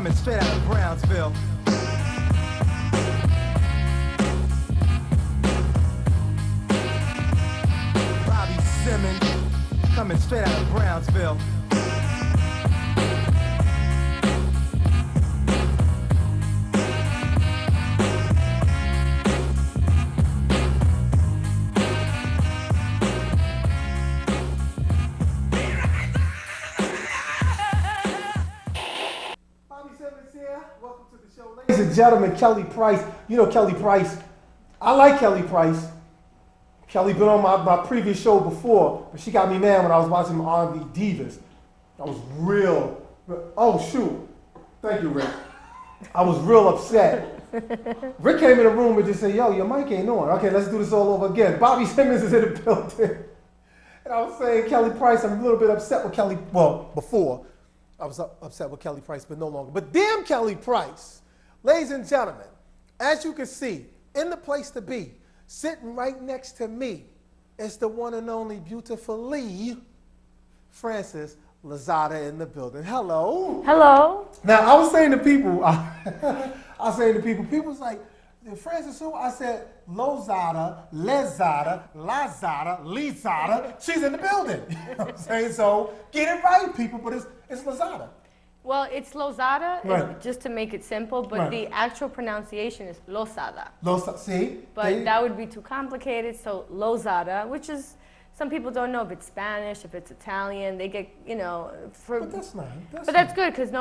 coming straight out of Brownsville. Bobby Simmons, coming straight out of Brownsville. Welcome to the show, ladies and gentlemen. Kelly Price. You know Kelly Price. I like Kelly Price. Kelly been on my previous show before, but she got me mad when I was watching R&B Divas. I was real. Oh shoot! Thank you, Rick. I was real upset. Rick came in the room and just said, "Yo, your mic ain't on." Okay, let's do this all over again. Bobby Simmons is in the building, and I was saying Kelly Price. I'm a little bit upset with Kelly. Well, before. I was upset with Kelly Price, but no longer. But damn Kelly Price. Ladies and gentlemen, as you can see, in the place to be, sitting right next to me, is the one and only beautifully Frances Lozada in the building. Hello. Hello. Now, I was saying to people, people was like, Frances who? I said, Lozada, Lizada. She's in the building. You know what I'm saying? So get it right, people, but it's Lozada. Well, it's Lozada, right. Just to make it simple, but right. the actual pronunciation is Lozada. See? But that would be too complicated, so Lozada, which is, some people don't know if it's Spanish, if it's Italian, they get, you know, but that's not. That's good, because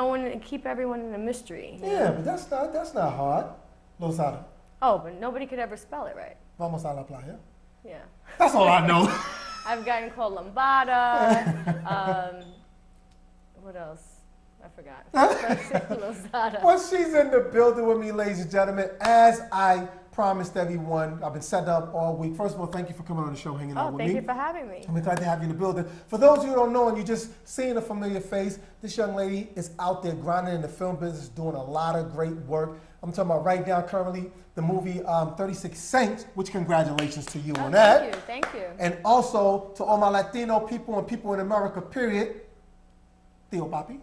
keep everyone in a mystery. Yeah, but that's not hard. Lozada. Oh, but nobody could ever spell it right. Vamos a la playa. Yeah. That's all I know. I've gotten called lambada. What else? I forgot. Lozada. Well, she's in the building with me, ladies and gentlemen. As I promised everyone, I've been setting up all week. First of all, thank you for coming on the show, hanging out with me. Oh, thank you for having me. I'm glad to have you in the building. For those of you who don't know and you just seeing a familiar face, this young lady is out there grinding in the film business, doing a lot of great work. I'm talking about right now, currently, the movie 36 Saints, which congratulations to you on that. Thank you. And also to all my Latino people and people in America, period, Tío Papi.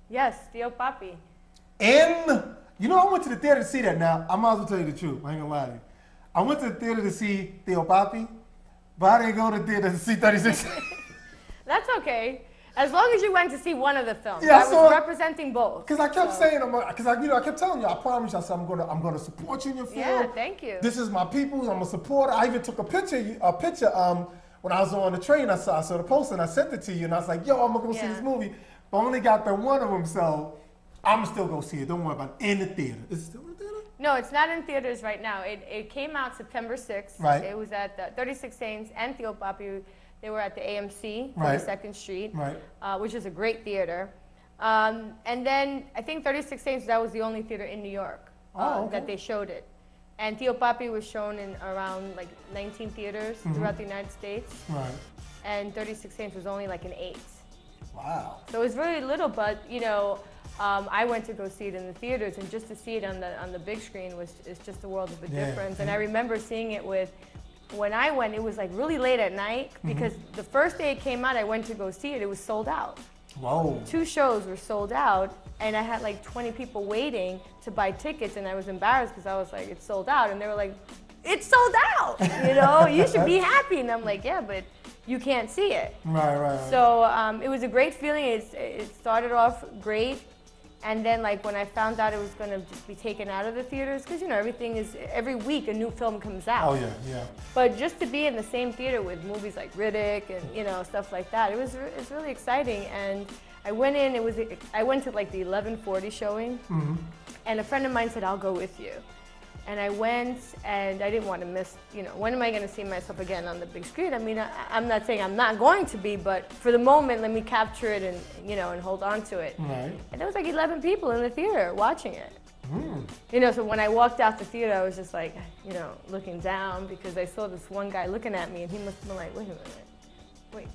Yes, Tío Papi. And, you know, I went to the theater to see that now. I might as well tell you the truth. I ain't gonna lie to you. I went to the theater to see Tío Papi, but I didn't go to the theater to see 36. That's okay. As long as you went to see one of the films. Yeah, I was representing both. Because I kept saying, because I kept telling you, I promise you, I said, I'm gonna support you in your film. Yeah, thank you. This is my people. I'm a supporter. I even took a picture when I was on the train. I saw the poster and I sent it to you, and I was like, yo, I'm gonna go see this movie. But I only got the one of them, so I'm gonna still go see it. Don't worry about it. In the theater. Is it still in the theater? No, it's not in theaters right now. It came out September 6th. Right. It was at the 36 Saints and Tío Papi. They were at the AMC, right. 42nd Street, right. Which is a great theater. And then I think 36 Saints, that was the only theater in New York that they showed it. And Tío Papi was shown in around like 19 theaters throughout the United States. Right. And 36 Saints was only like an 8. Wow. So it was really little, but you know, I went to go see it in the theaters, and just to see it on the big screen is just a world of a difference. And I remember seeing it when I went, it was like really late at night, because the first day it came out, I went to go see it, it was sold out. Whoa. 2 shows were sold out, and I had like 20 people waiting to buy tickets, and I was embarrassed because I was like, it's sold out, and they were like, it's sold out, you know, you should be happy. And I'm like, yeah, but you can't see it. Right. So it was a great feeling. It started off great. And then, like, when I found out it was going to just be taken out of the theaters, because, you know, every week a new film comes out. Oh, yeah. But just to be in the same theater with movies like Riddick and, you know, stuff like that, it's really exciting. And I went in, I went to, like, the 11:40 showing, and a friend of mine said, I'll go with you. And I went, and I didn't want to miss, you know, when am I going to see myself again on the big screen? I mean, I'm not saying I'm not going to be, but for the moment, let me capture it and, you know, and hold on to it. Right. And there was like 11 people in the theater watching it. You know, so when I walked out the theater, I was just like, you know, looking down, because I saw this one guy looking at me, and he must have been like, wait a minute, wait.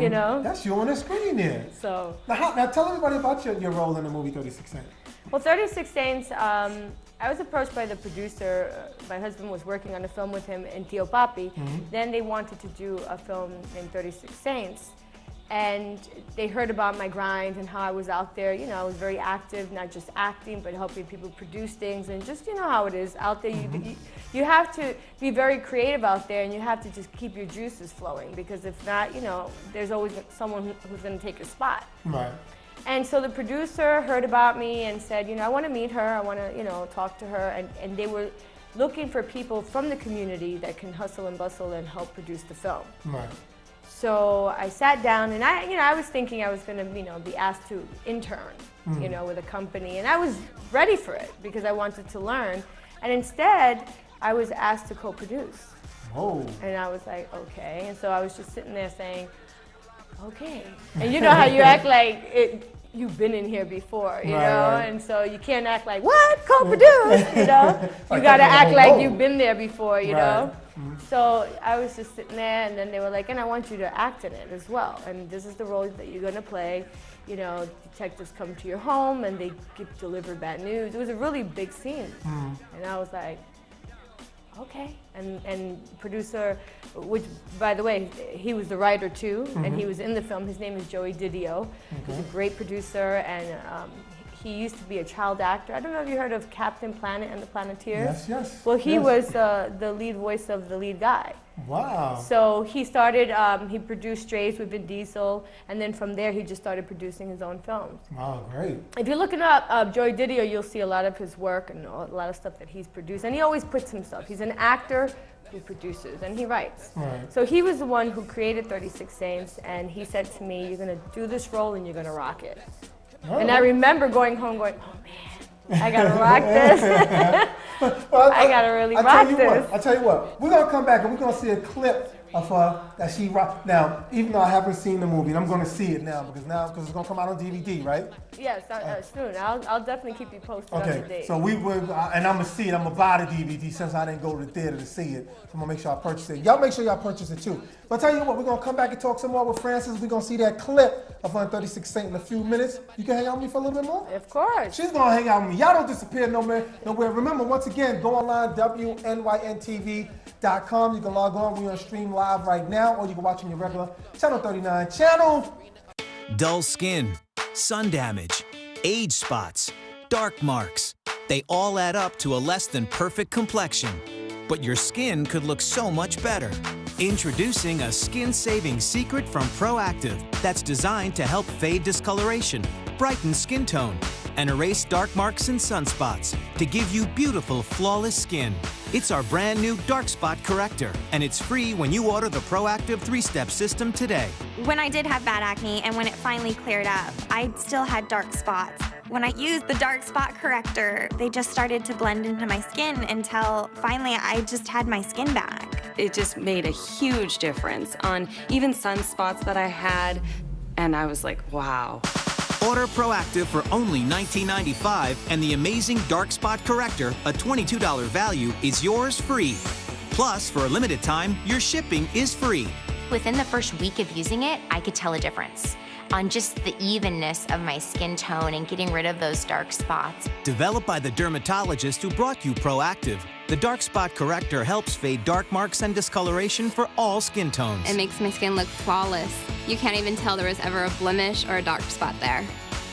You know? That's you on the screen there. So. Now tell everybody about your role in the movie 36 Saints. Well, 36 Saints, I was approached by the producer. My husband was working on a film with him in Tío Papi. Then they wanted to do a film in 36 Saints. And they heard about my grind and how I was out there. You know, I was very active, not just acting, but helping people produce things. And just, you know how it is out there. You have to be very creative out there, and you have to just keep your juices flowing, because if not, you know, there's always someone who's going to take your spot. Right. And so the producer heard about me and said, you know, I want to meet her. I want to, you know, talk to her. And they were looking for people from the community that can hustle and bustle and help produce the film. Right. So I sat down, and I was thinking I was going to, you know, be asked to intern, you know, with a company, and I was ready for it because I wanted to learn. And instead, I was asked to co-produce. Oh. And I was like, okay. And so I was just sitting there saying, okay. And you know how you act like you've been in here before, you know? Right. And so you can't act like, what, co-produce, you know? You gotta act like you've been there before, you know? So I was just sitting there, and then they were like, and I want you to act in it as well. And this is the role that you're gonna play. You know, detectives come to your home and they deliver bad news. It was a really big scene. And I was like, okay. And producer, which, by the way, he was the writer too, and he was in the film. His name is Joey Didio. He's a great producer, and he used to be a child actor. I don't know if you heard of Captain Planet and the Planeteers. Yes, yes. Well, he was the lead voice of the lead guy. Wow. So he started, he produced Strays with Vin Diesel, and then from there he just started producing his own films. Wow, great. If you're looking up Joey Didio, you'll see a lot of his work and a lot of stuff that he's produced. And he always puts himself. He's an actor who produces, and he writes. Right. So he was the one who created 36 Saints, and he said to me, you're going to do this role and you're going to rock it. Oh. And I remember going home going, oh man, I got to rock this. Well, I got to really rock this. I'll tell you what, we're going to come back and we're going to see a clip of her that she rocked. Now, even though I haven't seen the movie, and I'm going to see it now because it's going to come out on DVD, right? Yes, soon. I'll definitely keep you posted on the date. So we will, and I'm going to see it. I'm going to buy the DVD since I didn't go to the theater to see it. So I'm going to make sure I purchase it. Y'all make sure y'all purchase it too. But I'll tell you what, we're going to come back and talk some more with Frances. We're going to see that clip of 36 Saint in a few minutes. You can hang out with me for a little bit more? Of course. She's going to hang out with me. Y'all don't disappear nowhere. Remember, once again, go online, wnyn-tv.com. You can log on. We're on stream live right now, or you can watch on your regular Channel 39 channel. Dull skin, sun damage, age spots, dark marks. They all add up to a less than perfect complexion. But your skin could look so much better. Introducing a skin-saving secret from Proactive that's designed to help fade discoloration, brighten skin tone, and erase dark marks and sunspots to give you beautiful, flawless skin. It's our brand new dark spot corrector, and it's free when you order the Proactive 3-step system today. When I did have bad acne and when it finally cleared up, I still had dark spots. When I used the dark spot corrector, they just started to blend into my skin until finally I just had my skin back. It just made a huge difference on even sunspots that I had, and I was like, wow. Order Proactive for only $19.95, and the amazing dark spot corrector, a $22 value, is yours free. Plus, for a limited time, your shipping is free. Within the first week of using it, I could tell a difference on just the evenness of my skin tone and getting rid of those dark spots. Developed by the dermatologist who brought you Proactive, the dark spot corrector helps fade dark marks and discoloration for all skin tones. It makes my skin look flawless. You can't even tell there was ever a blemish or a dark spot there.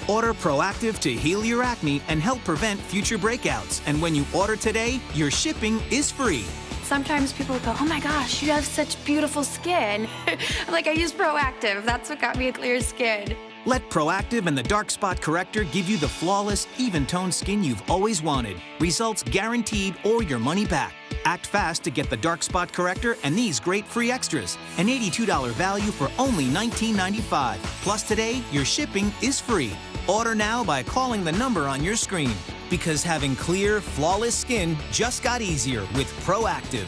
Order Proactive to heal your acne and help prevent future breakouts. And when you order today, your shipping is free. Sometimes people go, oh my gosh, you have such beautiful skin. I'm like, I use Proactive. That's what got me a clear skin. Let Proactive and the dark spot corrector give you the flawless, even-toned skin you've always wanted. Results guaranteed or your money back. Act fast to get the dark spot corrector and these great free extras. An $82 value for only $19.95. Plus today, your shipping is free. Order now by calling the number on your screen. Because having clear, flawless skin just got easier with Proactive.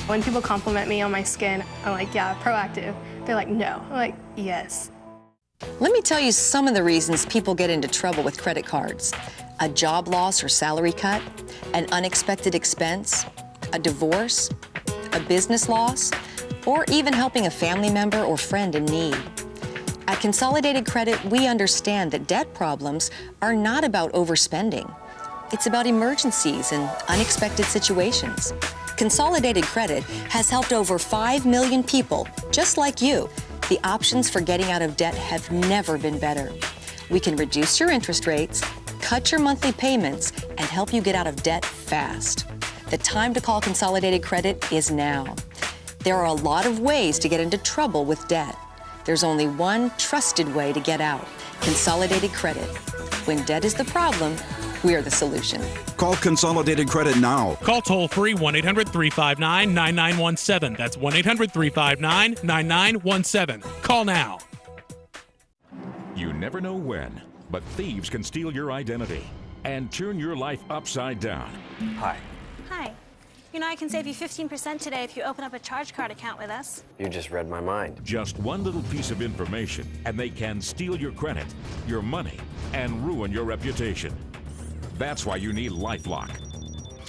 When people compliment me on my skin, I'm like, yeah, Proactive. They're like, no. I'm like, yes. Let me tell you some of the reasons people get into trouble with credit cards. A job loss or salary cut, an unexpected expense, a divorce, a business loss, or even helping a family member or friend in need. At Consolidated Credit, we understand that debt problems are not about overspending. It's about emergencies and unexpected situations. Consolidated Credit has helped over 5 million people, just like you, The options for getting out of debt have never been better. We can reduce your interest rates, cut your monthly payments, and help you get out of debt fast. The time to call Consolidated Credit is now. There are a lot of ways to get into trouble with debt. There's only one trusted way to get out: Consolidated Credit. When debt is the problem, we're the solution. Call Consolidated Credit now. Call toll-free 1-800-359-9917. That's 1-800-359-9917. Call now. You never know when, but thieves can steal your identity and turn your life upside down. Hi. Hi. You know, I can save you 15% today if you open up a charge card account with us. You just read my mind. Just one little piece of information, and they can steal your credit, your money, and ruin your reputation. That's why you need LifeLock,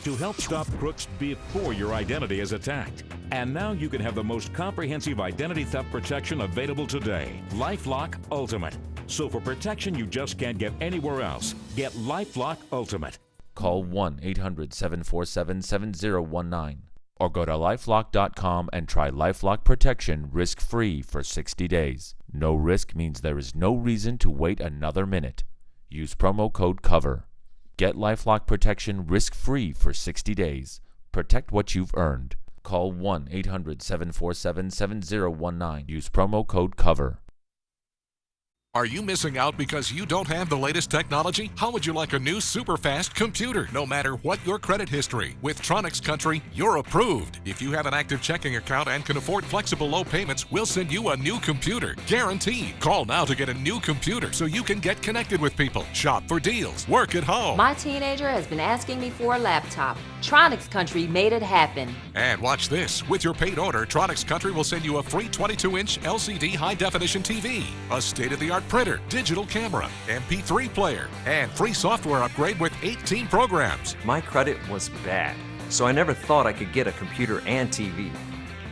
to help stop crooks before your identity is attacked. And now you can have the most comprehensive identity theft protection available today. LifeLock Ultimate. So for protection you just can't get anywhere else, get LifeLock Ultimate. Call 1-800-747-7019 or go to lifelock.com and try LifeLock protection risk-free for 60 days. No risk means there is no reason to wait another minute. Use promo code COVER. Get LifeLock protection risk-free for 60 days. Protect what you've earned. Call 1-800-747-7019. Use promo code COVER. Are you missing out because you don't have the latest technology? How would you like a new super fast computer? No matter what your credit history, with Tronics Country, you're approved. If you have an active checking account and can afford flexible low payments, we'll send you a new computer, guaranteed. Call now to get a new computer so you can get connected with people, shop for deals, work at home. My teenager has been asking me for a laptop. Tronics Country made it happen. And watch this. With your paid order, Tronics Country will send you a free 22-inch LCD high-definition TV, a state-of-the-art printer, digital camera, MP3 player, and free software upgrade with 18 programs. My credit was bad, so I never thought I could get a computer and TV.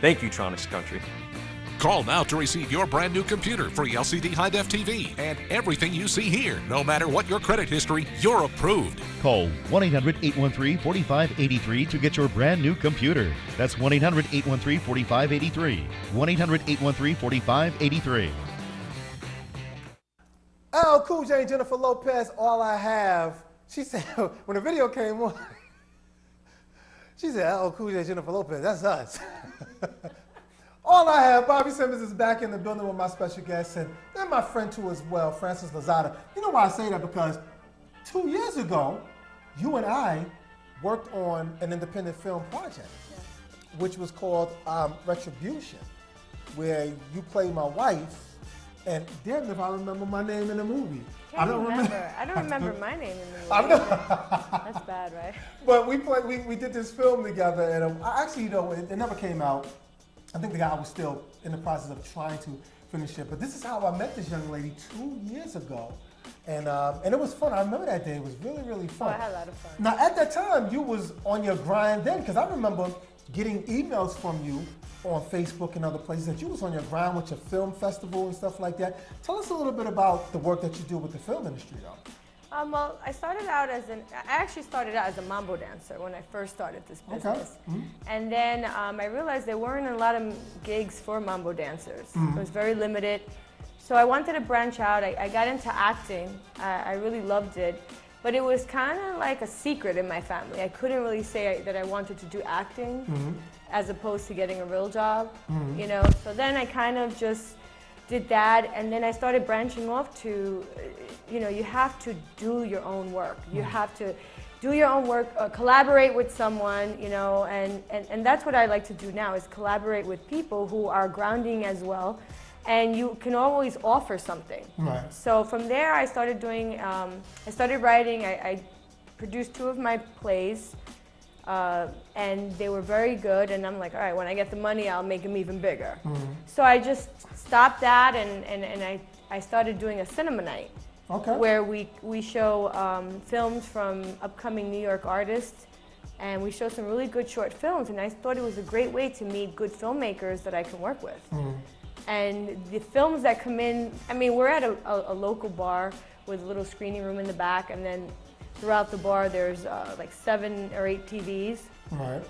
Thank you, Tronics Country. Call now to receive your brand new computer, free LCD high-def TV, and everything you see here. No matter what your credit history, you're approved. Call 1-800-813-4583 to get your brand new computer. That's 1-800-813-4583. 1-800-813-4583. LL Cool J and Jennifer Lopez, All I Have. She said, when the video came on, she said, LL Cool J and Jennifer Lopez, that's us. All I Have, Bobby Simmons is back in the building with my special guest, and my friend too as well, Francis Lozada. You know why I say that? Because 2 years ago, you and I worked on an independent film project, which was called Retribution, where you played my wife, and damn if I remember my name in the movie. I don't remember my name in the movie. That's bad, right? But we did this film together, and actually, you know, it never came out. I think the guy was still in the process of trying to finish it. But this is how I met this young lady 2 years ago. And it was fun. I remember that day. It was really, really fun. Oh, I had a lot of fun. Now, at that time, you was on your grind then, because I remember getting emails from you on Facebook and other places that you was on your grind with your film festival and stuff like that. Tell us a little bit about the work that you do with the film industry, though. Well, I actually started out as a mambo dancer when I first started this business. Okay. And then I realized there weren't a lot of gigs for mambo dancers. It was very limited. So I wanted to branch out. I got into acting. I really loved it. But it was kind of like a secret in my family. I couldn't really say that I wanted to do acting as opposed to getting a real job, you know. So then I kind of just did that, and then I started branching off to, you know, you have to do your own work. You have to do your own work, collaborate with someone, you know, and that's what I like to do now, is collaborate with people who are grounding as well, and you can always offer something. Right. So from there I started doing, I started writing, I produced 2 of my plays, and they were very good, and I'm like, all right, when I get the money, I'll make them even bigger. So I just stopped that, and I started doing a cinema night, where we show films from upcoming New York artists, and we show some really good short films, and I thought it was a great way to meet good filmmakers that I can work with. And the films that come in, I mean, we're at a local bar with a little screening room in the back, and then throughout the bar there's like 7 or 8 TVs. Right.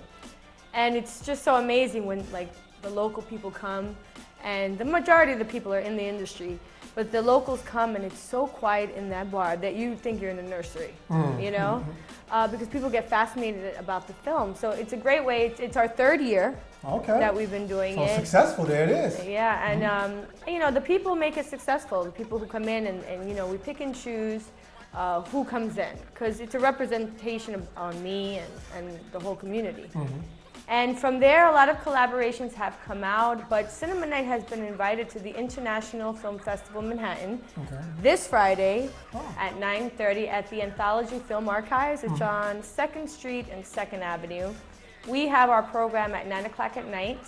And it's just so amazing when like the local people come and the majority of the people are in the industry, but the locals come and it's so quiet in that bar that you think you're in a nursery, you know, because people get fascinated about the film. So it's a great way. It's our 3rd year that we've been doing it. So successful, there it is. Yeah, and you know, the people make it successful. The people who come in and you know, we pick and choose who comes in, because it's a representation on me and the whole community. And from there, a lot of collaborations have come out, but Cinema Night has been invited to the International Film Festival Manhattan this Friday at 9:30 at the Anthology Film Archives. It's on 2nd Street and 2nd Avenue. We have our program at 9 o'clock at night.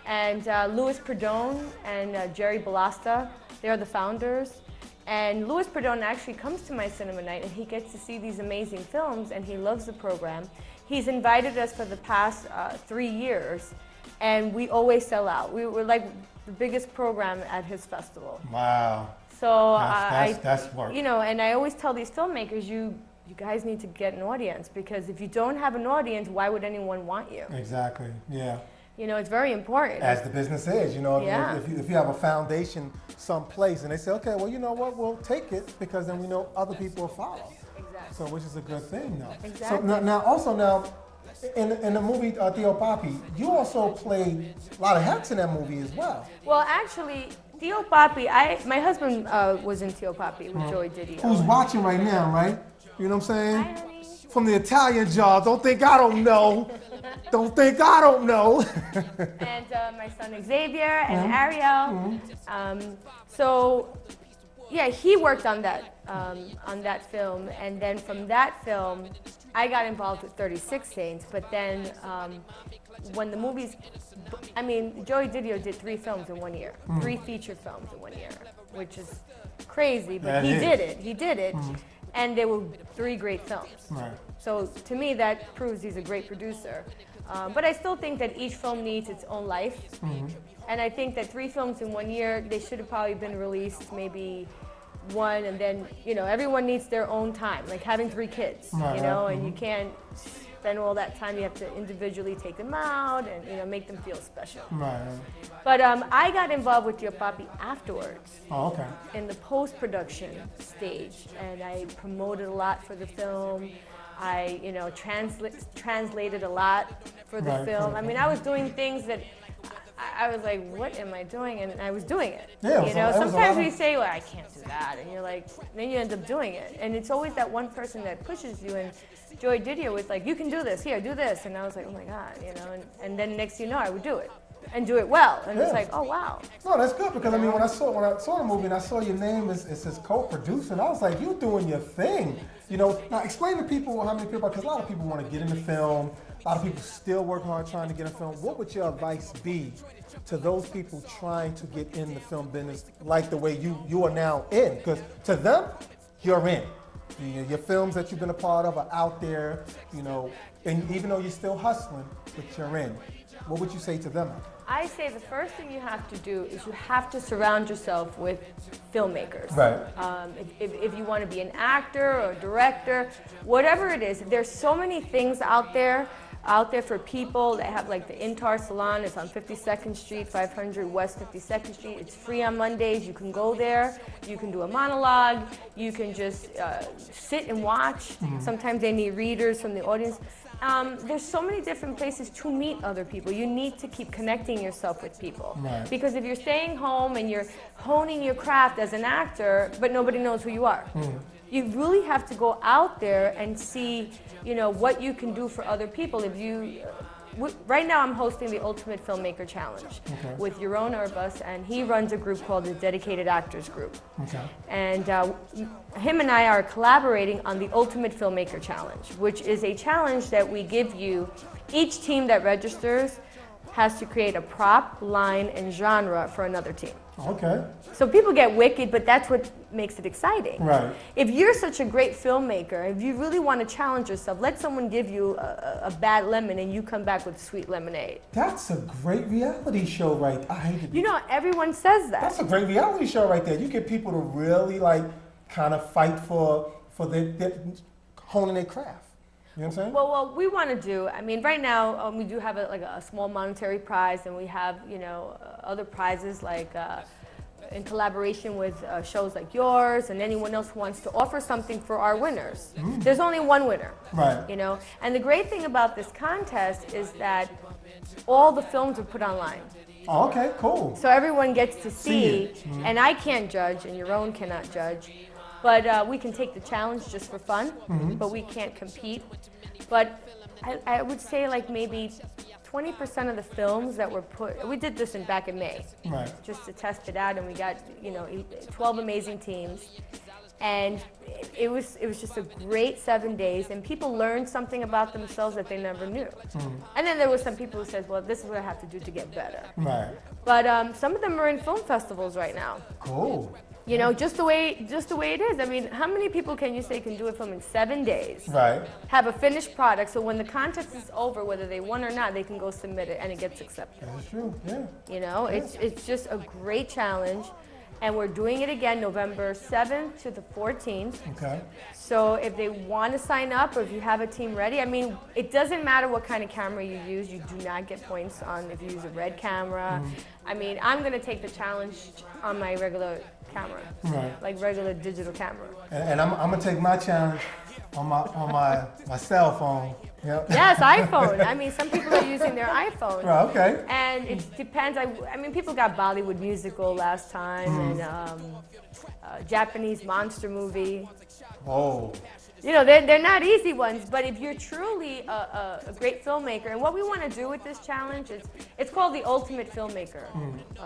And Louis Perdone and Jerry Balasta, they're the founders. And Louis Perdone actually comes to my Cinema Night and he gets to see these amazing films and he loves the program. He's invited us for the past 3 years and we always sell out. We were like the biggest program at his festival. Wow. So that's work. You know, and I always tell these filmmakers, you guys need to get an audience, because if you don't have an audience, why would anyone want you? Exactly, yeah. You know, it's very important. As the business is, you know, Yeah. if you have a foundation someplace and they say, okay, well, you know what, we'll take it because then we know other people will follow. Exactly. So, which is a good thing, though. Exactly. So now, in the movie Theo Papi, you also played a lot of hats in that movie as well. Well, actually, Theo Papi, my husband was in Theo Papi with Joey Didio. Who's watching right now, right? You know what I'm saying? Hi, honey. From the Italian job. Don't think I don't know. Don't think I don't know. And my son Xavier and Ariel. So, yeah, he worked on that film, and then from that film, I got involved with 36 Saints. But then, when the movies, I mean, Joey Didio did 3 films in 1 year, 3 feature films in 1 year, which is crazy, but he did it. He did it. And they were 3 great films. Right. So to me, that proves he's a great producer. But I still think that each film needs its own life. And I think that 3 films in 1 year, they should have probably been released maybe 1, and then, you know, everyone needs their own time, like having 3 kids, you know, and you can't spend all that time. You have to individually take them out and, you know, make them feel special. Right. But I got involved with Theo Papi afterwards. Oh, okay. In the post-production stage, and I promoted a lot for the film. I, you know, translated a lot for the film. I mean, I was doing things that I was like, what am I doing? And I was doing it. Yeah, you know, sometimes we say, well, I can't do that. And you're like, then you end up doing it. And it's always that one person that pushes you. And Joey Didio was like, you can do this, here, do this. And I was like, oh my God, you know, and then next thing you know, I would do it. And do it well. And it's like, oh wow. No, that's good, because I mean, when I saw the movie and I saw your name as his co-producer, and I was like, you doing your thing. You know, now explain to people how many people, because a lot of people want to get into film. A lot of people still work hard trying to get in film. What would your advice be to those people trying to get in the film business like the way you are now in? Because to them, you're in. Your films that you've been a part of are out there, you know, and even though you're still hustling, but you're in. What would you say to them? I say the first thing you have to do is you have to surround yourself with filmmakers. Right. If you want to be an actor or a director, whatever it is, there's so many things out there for people. They have like the Intar Salon. It's on 52nd Street, 500 West 52nd Street. It's free on Mondays. You can go there. You can do a monologue. You can just sit and watch. Sometimes they need readers from the audience. There's so many different places to meet other people. You need to keep connecting yourself with people. Right. Because if you're staying home and you're honing your craft as an actor, but nobody knows who you are, you really have to go out there and see, you know, what you can do for other people. If you, right now I'm hosting the Ultimate Filmmaker Challenge with Yaron Urbas, and he runs a group called the Dedicated Actors Group. And him and I are collaborating on the Ultimate Filmmaker Challenge, which is a challenge that we give you. Each team that registers has to create a prop, line, and genre for another team. Okay. So people get wicked, but that's what makes it exciting. Right. If you're such a great filmmaker, if you really want to challenge yourself, let someone give you a bad lemon and you come back with sweet lemonade. That's a great reality show, right? I hate it. You know, everyone says that. That's a great reality show right there. You get people to really like kind of fight for their honing their craft. You know what I'm saying? Well, what we want to do, I mean, right now we do have a small monetary prize, and we have, you know, other prizes like in collaboration with shows like yours and anyone else who wants to offer something for our winners. There's only one winner, right? You know, and the great thing about this contest is that all the films are put online. Oh, okay, cool. So everyone gets to see it. and I can't judge, and your own cannot judge. But we can take the challenge just for fun, but we can't compete. But I would say like maybe 20% of the films that were we did this back in May, right? Just to test it out, and we got, you know, 12 amazing teams, and it was just a great 7 days, and people learned something about themselves that they never knew. And then there was some people who said, well, this is what I have to do to get better. Right. But some of them are in film festivals right now. Cool. You know, just the way it is. I mean, how many people can you say can do a film in 7 days? Right. Have a finished product, so when the contest is over, whether they won or not, they can go submit it and it gets accepted. That's true. Yeah. You know, it's just a great challenge, and we're doing it again November 7th to the 14th. Okay. So if they want to sign up, or if you have a team ready, I mean, it doesn't matter what kind of camera you use. You do not get points on if you use a red camera. I mean, I'm going to take the challenge on my regular camera, right? Like regular digital camera. And I'm gonna take my challenge on my cell phone. Yep. Yes, iPhone. I mean, some people are using their iPhone. Right, okay. And it depends. I mean, people got Bollywood musical last time, and Japanese monster movie. Oh. You know, they're not easy ones, but if you're truly a great filmmaker, and what we want to do with this challenge is, it's called the Ultimate Filmmaker,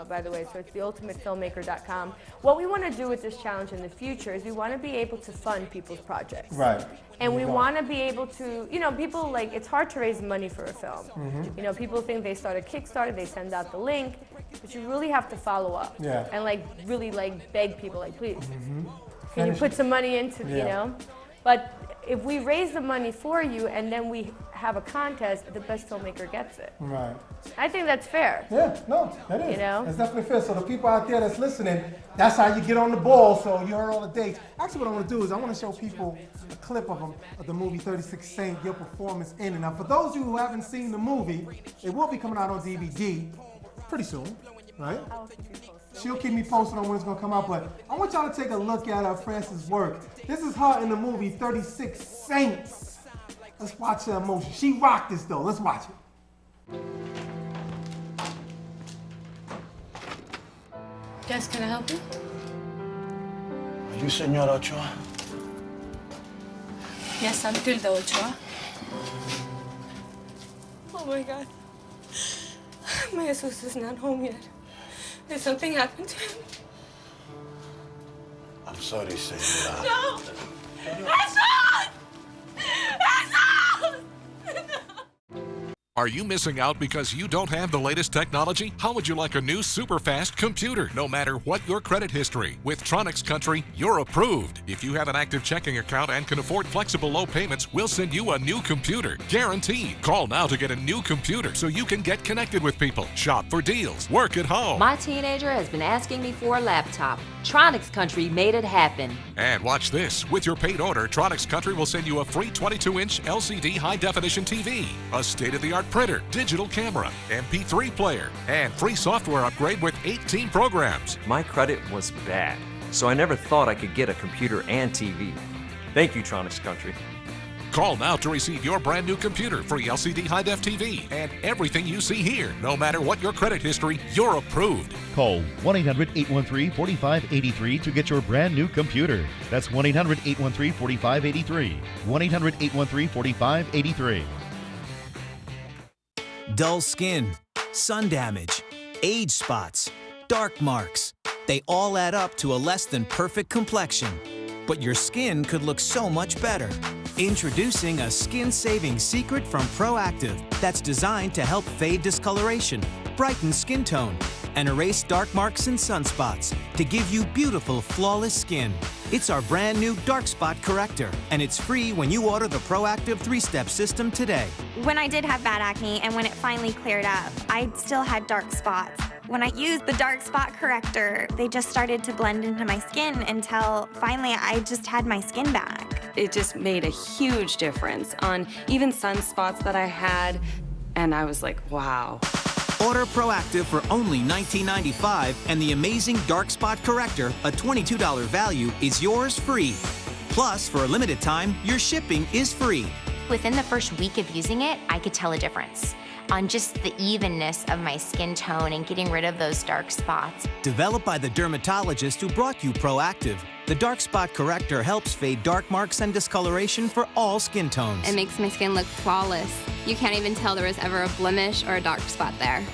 by the way, so it's theultimatefilmmaker.com. What we want to do with this challenge in the future is we want to be able to fund people's projects. Right. And we want to be able to, you know, people like, it's hard to raise money for a film. You know, people think they start a Kickstarter, they send out the link, but you really have to follow up. Yeah. And like, really like beg people, like, please, can you put some money into, you know? But if we raise the money for you and then we have a contest, the best filmmaker gets it. Right. I think that's fair. Yeah, no, that is. You know? It's definitely fair. So the people out there that's listening, that's how you get on the ball. So you heard all the dates. Actually, what I want to do is I want to show people a clip of the movie 36 Saint, your performance in it. Now, for those of you who haven't seen the movie, it will be coming out on DVD pretty soon, right? She'll keep me posted on when it's going to come out, but I want y'all to take a look at Frances' work. This is her in the movie 36 Saints. Let's watch her emotion. She rocked this, though. Let's watch it. Yes, can I help you? Are you Senora Ochoa? Yes, I'm Tilda Ochoa. Oh my God. My Jesus is not home yet. Did something happen to him? I'm sorry, Senora. No! Jesus! Jesus! Are you missing out because you don't have the latest technology? How would you like a new super fast computer? No matter what your credit history, with Tronics Country, you're approved. If you have an active checking account and can afford flexible low payments, we'll send you a new computer. Guaranteed. Call now to get a new computer so you can get connected with people, shop for deals, work at home. My teenager has been asking me for a laptop. Tronics Country made it happen. And watch this. With your paid order, Tronics Country will send you a free 22-inch LCD high-definition TV, a state-of-the-art printer, digital camera, MP3 player, and free software upgrade with 18 programs. My credit was bad, so I never thought I could get a computer and TV. Thank you, Tronics Country. Call now to receive your brand new computer, free LCD high-def TV, and everything you see here. No matter what your credit history, you're approved. Call 1-800-813-4583 to get your brand new computer. That's 1-800-813-4583. 1-800-813-4583. Dull skin, sun damage, age spots, dark marks. They all add up to a less than perfect complexion. But your skin could look so much better. Introducing a skin-saving secret from Proactive that's designed to help fade discoloration, brighten skin tone, and erase dark marks and sunspots to give you beautiful, flawless skin. It's our brand new dark spot corrector, and it's free when you order the Proactive 3-step system today. When I did have bad acne and when it finally cleared up, I still had dark spots. When I used the dark spot corrector, they just started to blend into my skin until finally I just had my skin back. It just made a huge difference on even sunspots that I had, and I was like, wow. Order Proactive for only $19.95, and the amazing dark spot corrector, a $22 value, is yours free. Plus, for a limited time, your shipping is free. Within the first week of using it, I could tell a difference on just the evenness of my skin tone and getting rid of those dark spots. Developed by the dermatologist who brought you Proactive, the dark spot corrector helps fade dark marks and discoloration for all skin tones. It makes my skin look flawless. You can't even tell there was ever a blemish or a dark spot there.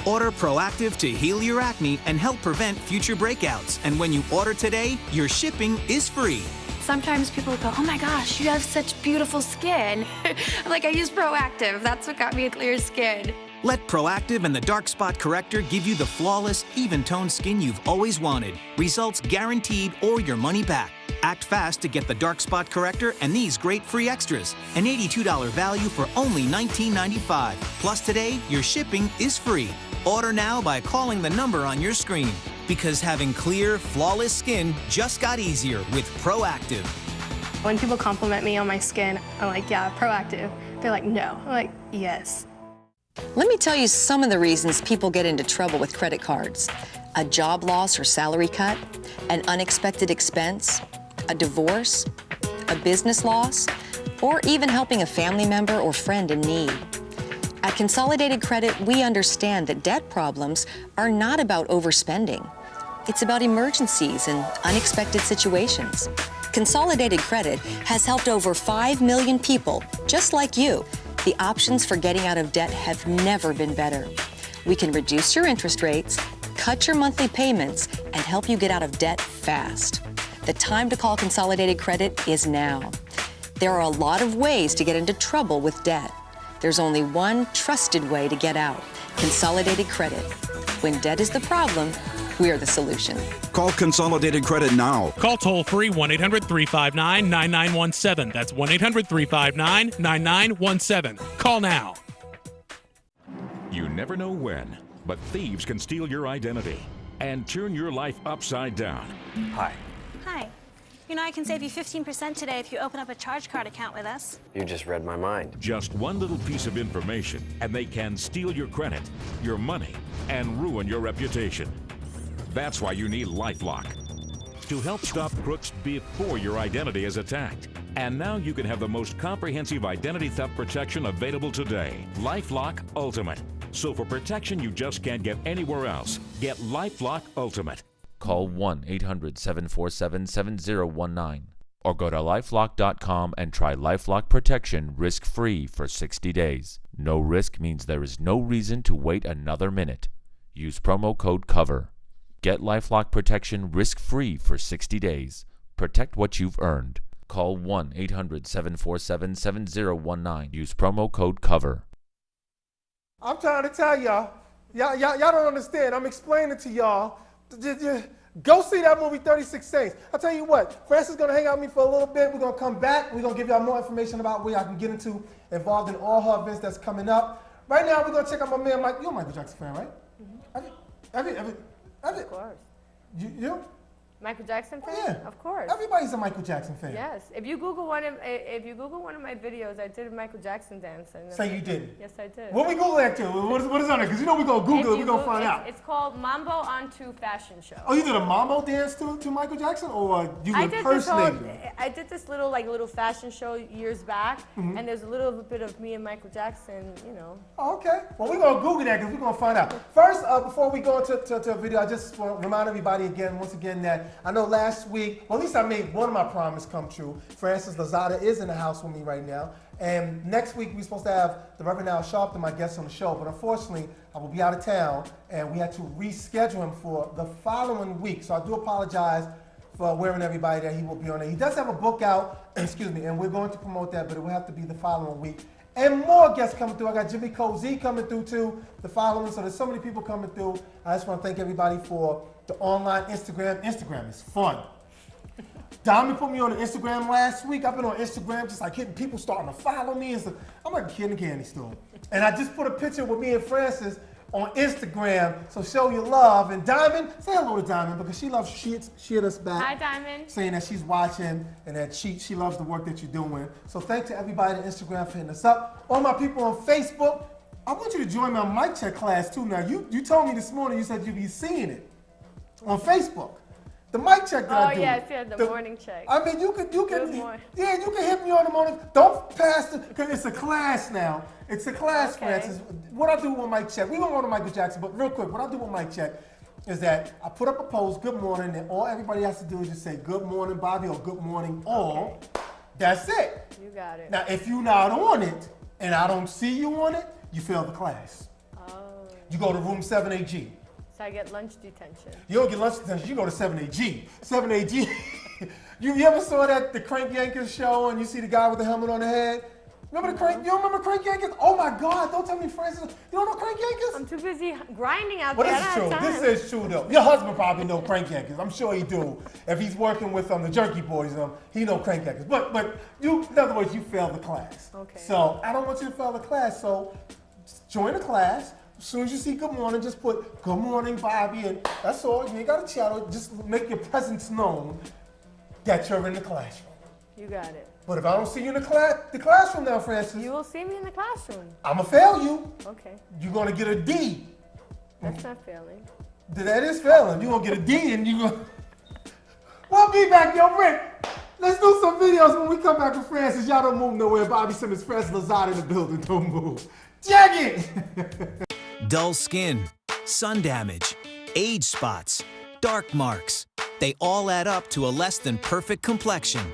Order Proactive to heal your acne and help prevent future breakouts. And when you order today, your shipping is free. Sometimes people go, oh my gosh, you have such beautiful skin. I'm like, I use Proactive. That's what got me a clear skin. Let Proactive and the dark spot corrector give you the flawless, even-toned skin you've always wanted. Results guaranteed or your money back. Act fast to get the dark spot corrector and these great free extras. An $82 value for only $19.95. Plus today, your shipping is free. Order now by calling the number on your screen. Because having clear, flawless skin just got easier with Proactive. When people compliment me on my skin, I'm like, yeah, Proactive. They're like, no. I'm like, yes. Let me tell you some of the reasons people get into trouble with credit cards. A job loss or salary cut, an unexpected expense, a divorce, a business loss, or even helping a family member or friend in need. At Consolidated Credit, we understand that debt problems are not about overspending. It's about emergencies and unexpected situations. Consolidated Credit has helped over 5 million people, just like you. The options for getting out of debt have never been better. We can reduce your interest rates, cut your monthly payments, and help you get out of debt fast. The time to call Consolidated Credit is now. There are a lot of ways to get into trouble with debt. There's only one trusted way to get out: Consolidated Credit. When debt is the problem, we're the solution. Call Consolidated Credit now. Call toll-free 1-800-359-9917. That's 1-800-359-9917. Call now. You never know when, but thieves can steal your identity and turn your life upside down. Hi. Hi. You know I can save you 15% today if you open up a charge card account with us. You just read my mind. Just one little piece of information, and they can steal your credit, your money, and ruin your reputation. That's why you need LifeLock, to help stop crooks before your identity is attacked. And now you can have the most comprehensive identity theft protection available today. LifeLock Ultimate. So for protection you just can't get anywhere else, get LifeLock Ultimate. Call 1-800-747-7019 or go to lifelock.com and try LifeLock protection risk-free for 60 days. No risk means there is no reason to wait another minute. Use promo code COVER. Get LifeLock protection risk-free for 60 days. Protect what you've earned. Call 1-800-747-7019. Use promo code COVER. I'm trying to tell y'all. Y'all don't understand. I'm explaining to y'all. Go see that movie, 36 Saints. I'll tell you what, Francis is going to hang out with me for a little bit. We're going to come back. We're going to give y'all more information about where I can get involved in all her events that's coming up. Right now, we're going to check out my man, Mike. You're a Michael Jackson fan, right? Mm-hmm. Of course. You? Michael Jackson fan? Yeah. Of course. Everybody's a Michael Jackson fan. Yes. If you Google one of my videos, I did a Michael Jackson dance. Say you did? Yes, I did. What we Google that to? What is on there? Because you know we're going to Google it. We're going to find out. It's called Mambo Onto Fashion Show. Oh, you did a Mambo dance to Michael Jackson? Or you impersonated him? I did this little fashion show years back, and there's a little bit of me and Michael Jackson, you know. Oh, okay. Well, we're going to Google that because we're going to find out. First, before we go into a video, I just want to remind everybody once again, that I know last week, well, at least I made one of my promises come true. Francis Lozada is in the house with me right now. And next week, we're supposed to have the Reverend Al Sharpton, my guest on the show. But unfortunately, I will be out of town, and we had to reschedule him for the following week. So I do apologize for wearing everybody that he will be on there. He does have a book out, excuse me, and we're going to promote that, but it will have to be the following week. And more guests coming through. I got Jimmy Cozy coming through too, the following. So there's so many people coming through. I just want to thank everybody for the online Instagram. Instagram is fun. Dami put me on the Instagram last week. I've been on Instagram just like hitting people starting to follow me and stuff. I'm like a kid in a candy store. And I just put a picture with me and Francis on Instagram. So show your love. And Diamond, say hello to Diamond because she hit us back. Hi, Diamond. Saying that she's watching and that she loves the work that you're doing. So thanks to everybody on Instagram for hitting us up. All my people on Facebook, I want you to join my mic check class too. Now, you told me this morning you said you'd be seeing it on Facebook. The mic check that I do. Oh, yeah, the morning check. I mean, you can Yeah, you can hit me on the morning. Don't pass because it's a class now. It's a class, Francis. What I do with mic check, we don't go to Michael Jackson, but real quick, what I do with mic check is that I put up a post, good morning, and all everybody has to do is just say, good morning, Bobby, or good morning, all. That's it. You got it. Now, if you're not on it, and I don't see you on it, you fail the class. Oh. You go to room 7AG. So I get lunch detention. You don't get lunch detention, you go to 7AG. 7AG, you ever saw the Crank Yankers show and you see the guy with the helmet on the head? Remember you don't remember Crank Yankers? Oh my God, don't tell me Francis, you don't know Crank Yankers? I'm too busy grinding out there. Well, this is true, this is true though. Your husband probably know Crank Yankers, I'm sure he do. If he's working with the Jerky Boys, he know Crank Yankers. But you, in other words, you failed the class. Okay. So I don't want you to fail the class, so join the class. As soon as you see good morning, just put good morning, Bobby, and that's all. You ain't got to chat. Just make your presence known that you're in the classroom. You got it. But if I don't see you in the classroom now, Francis. You will see me in the classroom. I'm going to fail you. Okay. You're going to get a D. That's not failing. That is failing. You're going to get a D and you're going to... We'll be back, yo, Rick. Let's do some videos when we come back with Francis. Y'all don't move nowhere. Bobby Simmons, Francis Lozada in the building. Don't move. Check it. Dull skin, sun damage, age spots, dark marks. They all add up to a less than perfect complexion.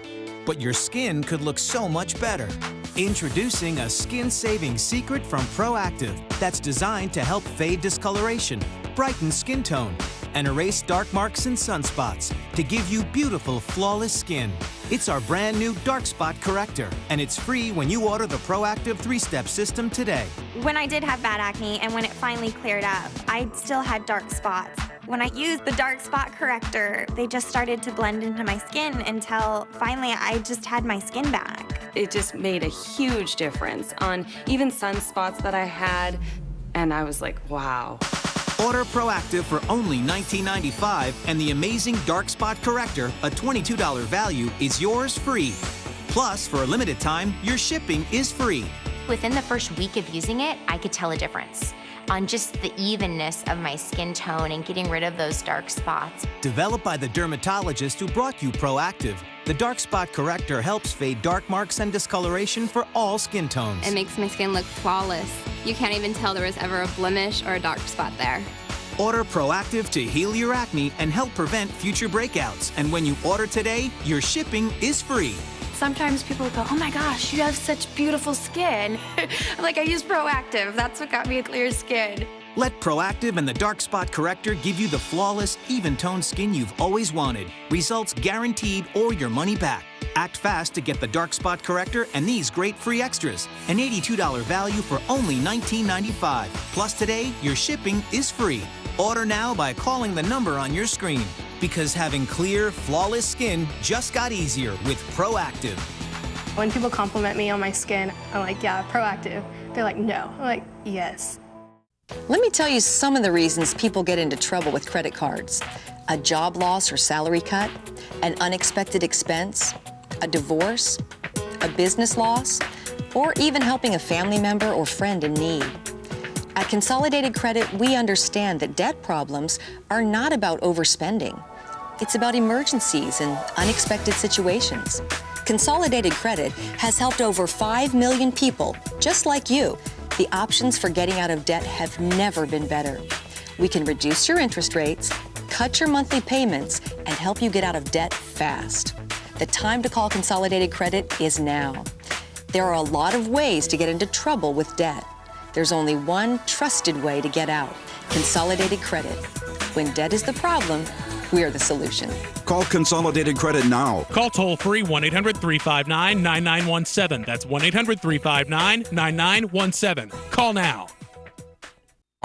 But your skin could look so much better. Introducing a skin-saving secret from Proactive that's designed to help fade discoloration, brighten skin tone, and erase dark marks and sunspots to give you beautiful, flawless skin. It's our brand new dark spot corrector, and it's free when you order the Proactive 3-step system today. When I did have bad acne and when it finally cleared up, I still had dark spots. When I used the dark spot corrector, they just started to blend into my skin until finally I just had my skin back. It just made a huge difference on even sunspots that I had, and I was like, wow. Order Proactive for only $19.95, and the amazing dark spot corrector, a $22 value, is yours free. Plus, for a limited time, your shipping is free. Within the first week of using it, I could tell a difference on just the evenness of my skin tone and getting rid of those dark spots. Developed by the dermatologist who brought you Proactive, the dark spot corrector helps fade dark marks and discoloration for all skin tones. It makes my skin look flawless. You can't even tell there was ever a blemish or a dark spot there. Order Proactive to heal your acne and help prevent future breakouts. And when you order today, your shipping is free. Sometimes people go, oh my gosh, you have such beautiful skin. Like I use Proactive, that's what got me a clear skin. Let Proactive and the dark spot corrector give you the flawless, even-toned skin you've always wanted. Results guaranteed or your money back. Act fast to get the dark spot corrector and these great free extras. An $82 value for only $19.95. Plus today, your shipping is free. Order now by calling the number on your screen. Because having clear, flawless skin just got easier with Proactive. When people compliment me on my skin, I'm like, yeah, Proactive. They're like, no. I'm like, yes. Let me tell you some of the reasons people get into trouble with credit cards. A job loss or salary cut, an unexpected expense, a divorce, a business loss, or even helping a family member or friend in need. At Consolidated Credit, we understand that debt problems are not about overspending. It's about emergencies and unexpected situations. Consolidated Credit has helped over 5 million people, just like you. The options for getting out of debt have never been better. We can reduce your interest rates, cut your monthly payments, and help you get out of debt fast. The time to call Consolidated Credit is now. There are a lot of ways to get into trouble with debt. There's only one trusted way to get out: Consolidated Credit. When debt is the problem, we're the solution. Call Consolidated Credit now. Call toll-free 1-800-359-9917. That's 1-800-359-9917. Call now.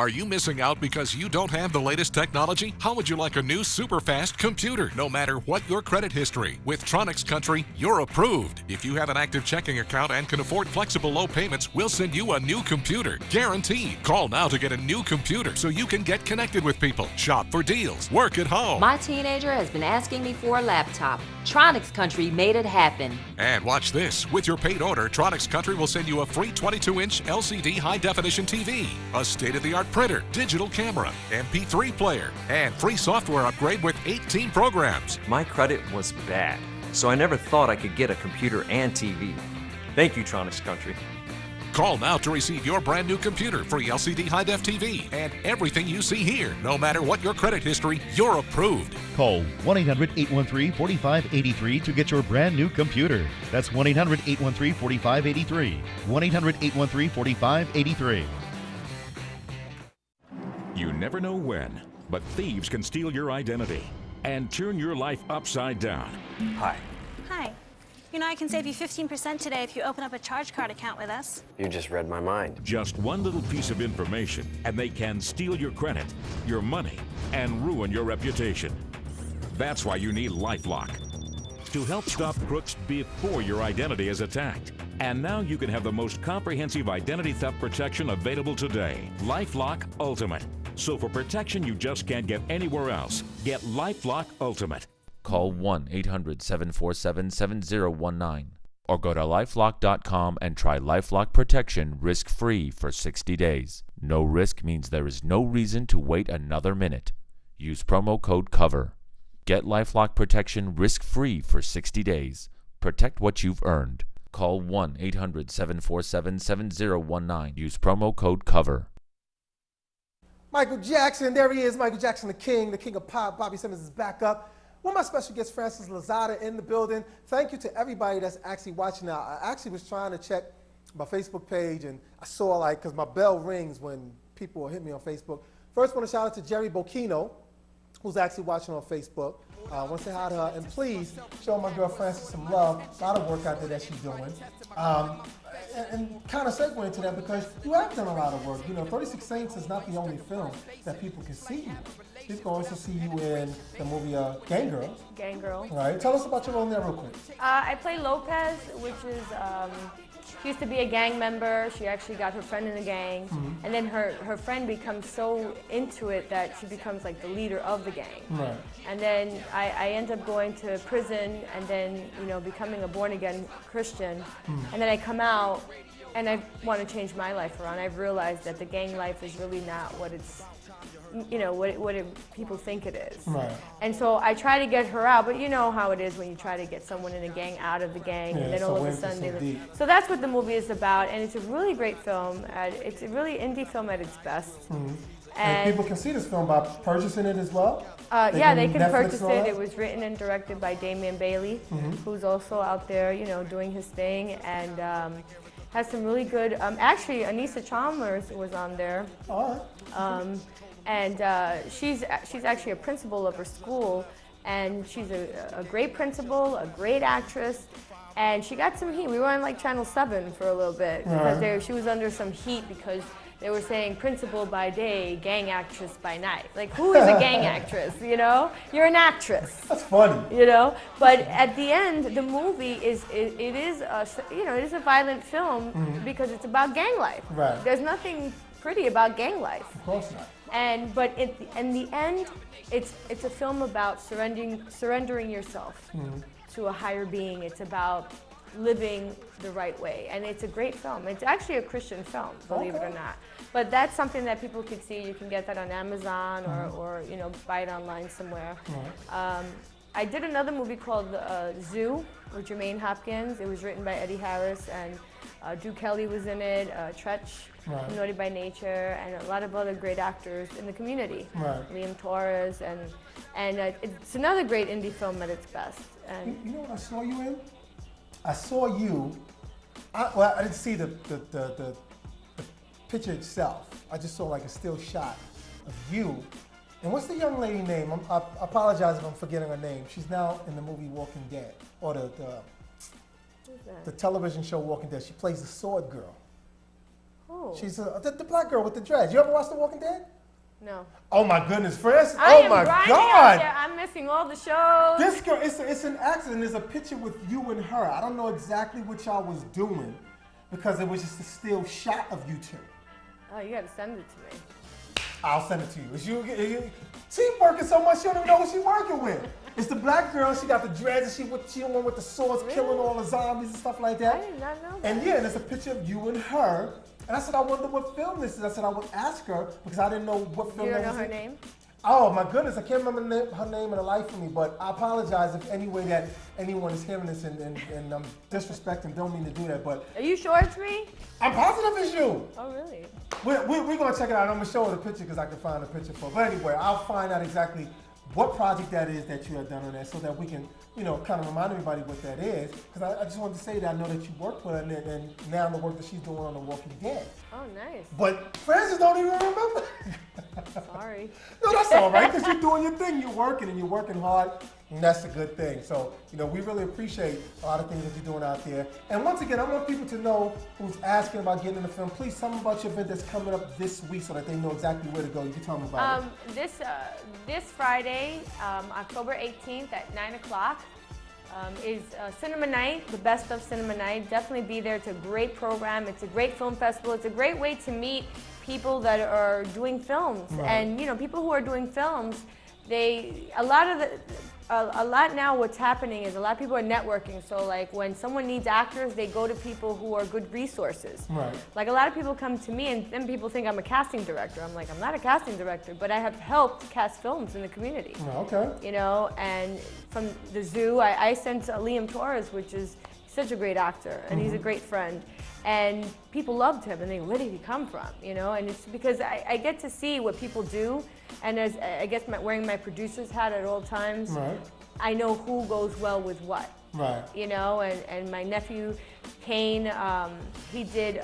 Are you missing out because you don't have the latest technology? How would you like a new super fast computer? No matter what your credit history, with Tronics Country, you're approved. If you have an active checking account and can afford flexible low payments, we'll send you a new computer. Guaranteed. Call now to get a new computer so you can get connected with people, shop for deals, work at home. My teenager has been asking me for a laptop. Tronics Country made it happen. And watch this. With your paid order, Tronics Country will send you a free 22-inch LCD high-definition TV, a state-of-the-art printer, digital camera, MP3 player, and free software upgrade with 18 programs. My credit was bad, so I never thought I could get a computer and TV. Thank you, Tronics Country. Call now to receive your brand new computer, free LCD high-def TV, and everything you see here. No matter what your credit history, you're approved. Call 1-800-813-4583 to get your brand new computer. That's 1-800-813-4583. 1-800-813-4583. You never know when, but thieves can steal your identity and turn your life upside down. Hi. Hi. You know I can save you 15% today if you open up a charge card account with us. You just read my mind. Just one little piece of information, and they can steal your credit, your money, and ruin your reputation. That's why you need LifeLock, to help stop crooks before your identity is attacked. And now you can have the most comprehensive identity theft protection available today. LifeLock Ultimate. So for protection you just can't get anywhere else, get LifeLock Ultimate. Call 1-800-747-7019 or go to lifelock.com and try LifeLock protection risk-free for 60 days. No risk means there is no reason to wait another minute. Use promo code COVER. Get LifeLock protection risk-free for 60 days. Protect what you've earned. Call 1-800-747-7019. Use promo code COVER. Michael Jackson, there he is, Michael Jackson, the king of pop. Bobby Simmons is back up. One of my special guests, Francis Lozada, in the building. Thank you to everybody that's actually watching now. I actually was trying to check my Facebook page, and I saw, because my bell rings when people hit me on Facebook. First, I want to shout out to Jerry Bocchino, who's actually watching on Facebook. I want to say hi to her, and please show my girl Francis some love. A lot of work out there that she's doing. And kind of segue into that because you have done a lot of work. You know, 36 Saints is not the only film that people can see you. People can also see you in the movie Gang Girl. Gang Girl. All right, tell us about your role in there real quick. I play Lopez, which is, she used to be a gang member. She actually got her friend in the gang. Mm-hmm. And then her friend becomes so into it that she becomes like the leader of the gang. Right. And then I end up going to prison and then, becoming a born-again Christian. Mm. And then I come out and I want to change my life around. I've realized that the gang life is really not what it's, people think it is. Right. And so I try to get her out, but you know how it is when you try to get someone in a gang out of the gang, and then all of a sudden so that's what the movie is about, and it's a really great film. It's a really indie film at its best. Mm-hmm. And people can see this film by purchasing it as well? They can purchase it. It was written and directed by Damian Bailey, mm-hmm. who's also out there, doing his thing, and has some really good, actually Anissa Chalmers was on there. All right. And she's actually a principal of her school, and she's a great principal, a great actress, and she got some heat. We were on Channel 7 for a little bit because she was under some heat because they were saying principal by day, gang actress by night. Like, who is a gang actress, You're an actress. That's funny. But at the end, the movie is a violent film mm-hmm. because it's about gang life. Right. There's nothing pretty about gang life. Of course not. But in the end, it's a film about surrendering yourself mm-hmm. to a higher being. It's about living the right way, and it's a great film. It's actually a Christian film, believe it or not. But that's something that people could see. You can get that on Amazon or buy it online somewhere. Mm-hmm. I did another movie called Zoo with Jermaine Hopkins. It was written by Eddie Harris, and Drew Kelly was in it, Tretch, Naughty by Nature, and a lot of other great actors in the community. Right. Liam Torres, and it's another great indie film at its best. And you know what I saw you in? I saw you. I didn't see the picture itself. I just saw a still shot of you. And what's the young lady name? I apologize if I'm forgetting her name. She's now in the movie Walking Dead, or the television show Walking Dead. She plays the sword girl. Who? She's the black girl with the dreads. You ever watch The Walking Dead? No. Oh my goodness, Francis! I Oh am my grinding out God! there. I'm missing all the shows. This girl, it's an accident. There's a picture with you and her. I don't know exactly what y'all was doing because it was just a still shot of you two. Oh, you gotta send it to me. I'll send it to you. She's working so much, she don't even know what she's working with. It's the black girl, she got the dreads, and she the one with the swords killing all the zombies and stuff like that. I did not know that. And yeah, there's a picture of you and her. And I said, I wonder what film this is. I said, I would ask her because I didn't know what film You don't that know was her in. name? Oh my goodness, I can't remember her name in the life of me, but I apologize if any way that anyone is hearing this and I'm disrespecting, don't mean to do that, but. Are you sure it's me? I'm positive it's you. Oh, really? We're going to check it out. I'm going to show her the picture because I can find the picture for her. But anyway, I'll find out exactly what project that is that you have done on that so that we can, kind of remind everybody what that is. Because I just wanted to say that I know that you worked with her and now the work that she's doing on The Walking Dead. Oh, nice. But Francis don't even remember. Sorry. No, that's all right, because you're doing your thing. You're working, and you're working hard, and that's a good thing. So, we really appreciate a lot of things that you're doing out there. And once again, I want people to know who's asking about getting in the film. Please tell them about your event that's coming up this week so that they know exactly where to go. You can tell them about it. This Friday, October 18th at 9 o'clock, is Cinema Night, the best of Cinema Night. Definitely be there. It's a great program. It's a great film festival. It's a great way to meet people that are doing films. Right. And people who are doing films, a lot now what's happening is a lot of people are networking. So like when someone needs actors, they go to people who are good resources. Right. Like a lot of people come to me and then people think I'm a casting director. I'm like, I'm not a casting director, but I have helped cast films in the community. Okay. And from the zoo, I sent Liam Torres, which is such a great actor, and he's a great friend. And people loved him, and where did he come from, And it's because I get to see what people do, and as I guess wearing my producer's hat at all times, Right. I know who goes well with what. Right. And my nephew, Kane, he did,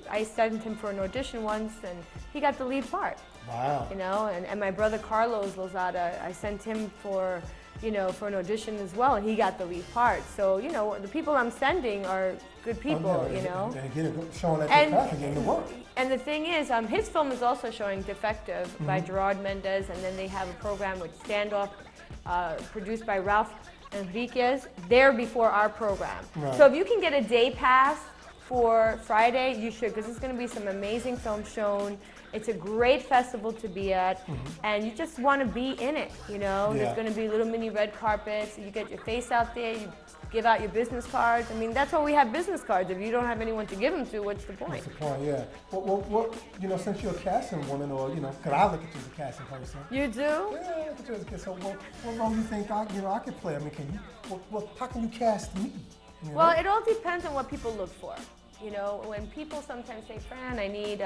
I sent him for an audition once, and he got the lead part. Wow. And my brother Carlos Lozada, I sent him for an audition as well, and he got the lead part. So, the people I'm sending are good people, And showing that they're passing in the work. And the thing is, his film is also showing Defective by Gerard Mendez, and then they have a program with Standoff, produced by Ralph Enriquez. They're before our program. Right. So if you can get a day pass for Friday, you should, because there's going to be some amazing films shown. It's a great festival to be at, and you just want to be in it, There's going to be little mini red carpets. You get your face out there, you give out your business cards. I mean, that's why we have business cards. If you don't have anyone to give them to, what's the point? What's the point, yeah. Well, since you're a casting woman, or, because I look at you as a casting person. You do? Yeah, I look at you as a casting. So what role do you think I could play? I mean, how can you cast me? Well, it all depends on what people look for. When people sometimes say, Fran, I need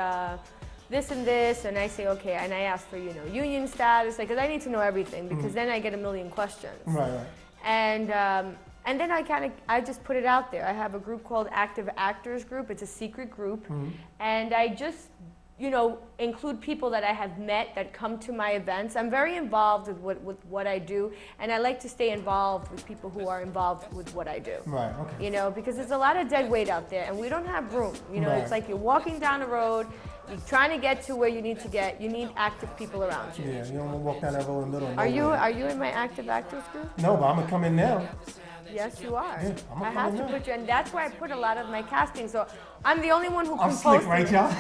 this and this, and I say, okay, and I ask for, union status, because I need to know everything, because then I get a million questions. Right. And then I just put it out there. I have a group called Active Actors Group. It's a secret group, and I just, include people that I have met that come to my events. I'm very involved with what I do, and I like to stay involved with people who are involved with what I do. Right, okay. Because there's a lot of dead weight out there, and we don't have room. Right. It's like you're walking down the road, you're trying to get to where you need to get. You need active people around you. Yeah, you don't want to walk down that road in the middle. Are you in my Active Actors Group? No, but I'm going to come in now. Yes, you are. Yeah, I have to put you, and that's why I put a lot of my casting. So I'm the only one who can I'm post slick, right, y'all?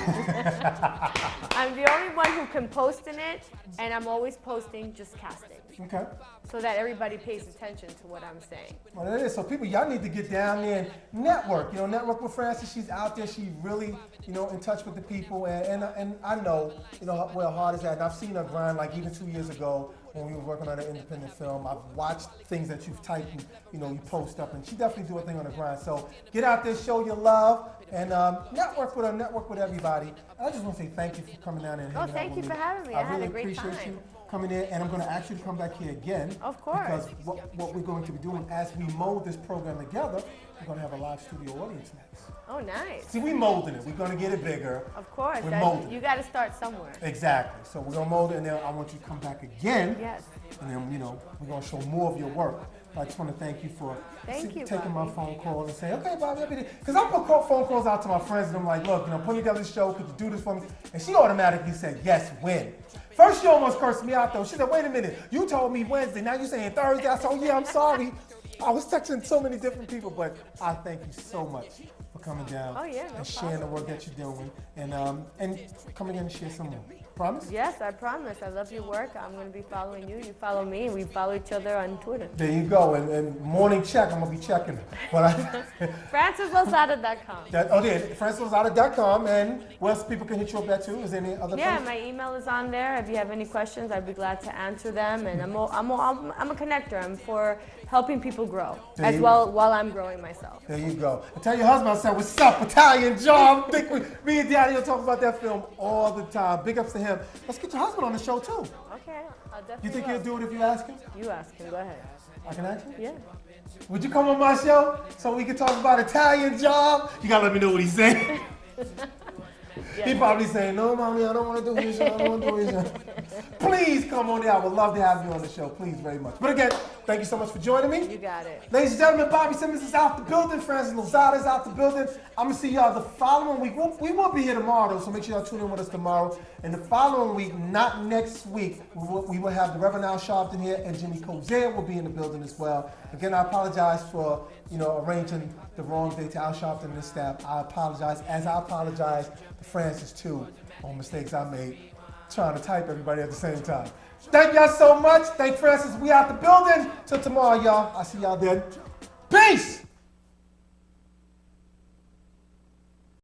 I'm the only one who can post in it, and I'm always posting just casting. Okay. So that everybody pays attention to what I'm saying. Well, it is. So people, y'all need to get down there and network. Network with Frances. She's out there. She's really, in touch with the people. And I know, where her heart is at. And I've seen her grind, like even 2 years ago when we were working on an independent film. I've watched things that you've typed and, you post up. And she definitely do a thing on the grind. So get out there, show your love, and network with her, network with everybody. And I just want to say thank you for coming down and hanging out with me. Thank you for having me. I had a great time. Appreciate you coming in, and I'm going to ask you to come back here again. Of course. Because what we're going to be doing as we mold this program together, we're going to have a live studio audience next. Oh, nice. See, we're molding it. We're going to get it bigger. Of course. We're molding you got to start somewhere. Exactly. So we're going to mold it, and then I want you to come back again. Yes. and then, you know, we're going to show more of your work. I just want to thank you for taking my phone call and saying, okay, Bobby, because I put phone calls out to my friends and I'm like, look, you know, put together this show, could you do this for me? And she automatically said, yes, when? First, she almost cursed me out though. She said, wait a minute, you told me Wednesday, now you're saying Thursday. I said, oh yeah, I'm sorry. I was texting so many different people, but I thank you so much for coming down and sharing the work that you're doing and coming in and share some more. Promise? Yes, I promise. I love your work. I'm going to be following you. You follow me, and we follow each other on Twitter. There you go. And morning check, I'm going to be checking. FrancisLozada.com. FrancisLozada.com. And where else people can hit you up at too? Is there any other Yeah, place? my email is on there. If you have any questions, I'd be glad to answer them. And I'm a connector. I'm for helping people grow while I'm growing myself. There you go. And tell your husband I said, what's up, Italian job? Me and Daddy will talk about that film all the time. Big ups to him. Let's get your husband on the show too. Okay, I'll definitely. You think he'll do it if you ask him? You ask him. Go ahead. I can ask him? Yeah. Would you come on my show so we can talk about Italian job? You gotta let me know what he's saying. Yeah. He probably saying, no, mommy, I don't want to do his show. I don't want to do his show. Please come on there. I would love to have you on the show. Please, very much. But again, thank you so much for joining me. You got it. Ladies and gentlemen, Bobby Simmons is out the building. Francis Lozada is out the building. I'm going to see y'all the following week. We won't be here tomorrow, so make sure y'all tune in with us tomorrow. And the following week, not next week, we will have the Reverend Al Sharpton here, and Jimmy Cozier will be in the building as well. Again, I apologize for arranging the wrong day to Al Sharpton and his staff. I apologize, as I apologize to Francis too on mistakes I made trying to type everybody at the same time. Thank y'all so much. Thank Francis. We out the building. Till tomorrow, y'all. I'll see y'all then. Peace!